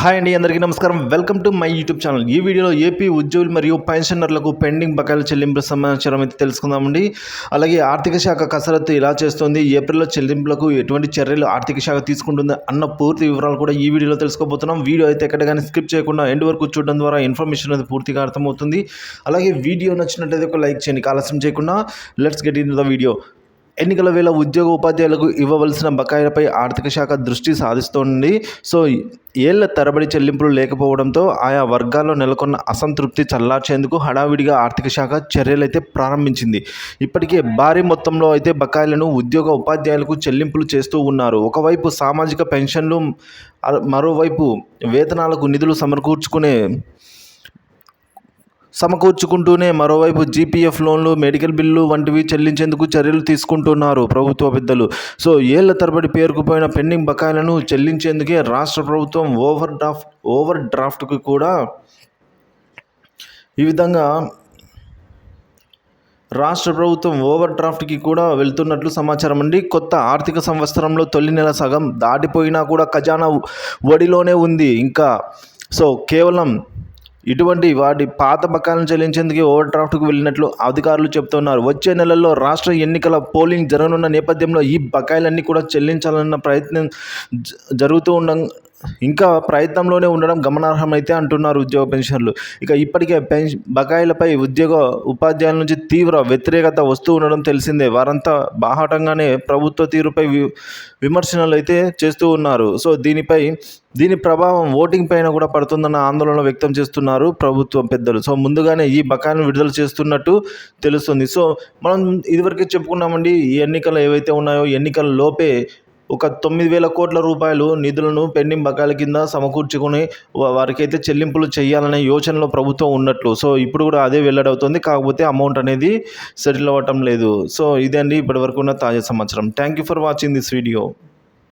Hi అండి, అందరికీ నమస్కారం. Welcome to my YouTube channel. ఈ వీడియోలో ఏపీ ఉద్యోగులు మరియు పెన్షనర్లకు పెండింగ్ బకాయిల చెల్లింపుల సమాచారం అయితే తెలుసుకుందామండి. అలాగే ఆర్థిక శాఖ కసరత్తు ఇలా చేస్తుంది, ఏప్రిల్లో చెల్లింపులకు ఎటువంటి చర్యలు ఆర్థిక శాఖ తీసుకుంటుంది అన్న పూర్తి వివరాలు కూడా ఈ వీడియోలో తెలుసుకోబోతున్నాం. వీడియో అయితే ఎక్కడ కానీ స్కిప్ చేయకుండా ఎండ్ వరకు చూడడం ద్వారా ఇన్ఫర్మేషన్ అనేది పూర్తిగా అర్థమవుతుంది. అలాగే వీడియో నచ్చినట్లయితే ఒక లైక్ చేయండి. ఆలస్యం చేయకుండా let's get in the video. ఎన్నికల వేళ ఉద్యోగ ఉపాధ్యాయులకు ఇవ్వవలసిన బకాయిలపై ఆర్థిక శాఖ దృష్టి సాధిస్తోంది. సో ఏళ్ల తరబడి చెల్లింపులు లేకపోవడంతో ఆయా వర్గాల్లో నెలకొన్న అసంతృప్తి చల్లార్చేందుకు హడావిడిగా ఆర్థిక శాఖ చర్యలైతే ప్రారంభించింది. ఇప్పటికే భారీ మొత్తంలో అయితే బకాయిలను ఉద్యోగ ఉపాధ్యాయులకు చెల్లింపులు చేస్తూ ఉన్నారు. ఒకవైపు సామాజిక పెన్షన్లు, మరోవైపు వేతనాలకు నిధులు సమకూర్చుకుంటూనే మరోవైపు జీపీఎఫ్ లోన్లు, మెడికల్ బిల్లు వంటివి చెల్లించేందుకు చర్యలు తీసుకుంటున్నారు ప్రభుత్వ పెద్దలు. సో ఏళ్ల తరబడి పేరుకుపోయిన పెండింగ్ బకాయిలను చెల్లించేందుకే రాష్ట్ర ప్రభుత్వం ఓవర్ డ్రాఫ్ట్కి కూడా వెళ్తున్నట్లు సమాచారం అండి. కొత్త ఆర్థిక సంవత్సరంలో తొలి నెల సగం దాటిపోయినా కూడా ఖజానా ఒడిలోనే ఉంది ఇంకా. సో కేవలం ఇటువంటి వాటి పాత బకాయిలను చెల్లించేందుకు ఓవర్ డ్రాఫ్ట్కు వెళ్ళినట్లు అధికారులు చెబుతున్నారు. వచ్చే నెలల్లో రాష్ట్ర ఎన్నికల పోలింగ్ జరగనున్న నేపథ్యంలో ఈ బకాయిలన్నీ కూడా చెల్లించాలన్న ప్రయత్నం ప్రయత్నంలోనే ఉండడం గమనార్హమైతే అంటున్నారు ఉద్యోగ పెన్షనర్లు. ఇప్పటికే బకాయిలపై ఉద్యోగ ఉపాధ్యాయుల నుంచి తీవ్ర వ్యతిరేకత వస్తూ ఉండడం తెలిసిందే. వారంతా బాహాటంగానే ప్రభుత్వ తీరుపై విమర్శనలు అయితే చేస్తూ ఉన్నారు. సో దీని ప్రభావం ఓటింగ్ పైన కూడా పడుతుందన్న ఆందోళన వ్యక్తం చేస్తున్నారు ప్రభుత్వం పెద్దలు. సో ముందుగానే ఈ బకాయిలను విడుదల చేస్తున్నట్టు తెలుస్తుంది. సో మనం ఇదివరకే చెప్పుకున్నామండి, ఈ ఎన్నికలు ఏవైతే ఉన్నాయో ఎన్నికల లోపే ఒక 9,000 కోట్ల రూపాయలు నిధులను పెండింగ్ బకాయిల కింద సమకూర్చుకొని వారికైతే చెల్లింపులు చేయాలనే యోచనలో ప్రభుత్వం ఉన్నట్లు. సో ఇప్పుడు కూడా అదే వెల్లడవుతుంది. కాకపోతే అమౌంట్ అనేది సెటిల్ అవ్వటం లేదు. సో ఇదే అండి ఇప్పటివరకు ఉన్న తాజా సమాచారం. Thank you for watching this video.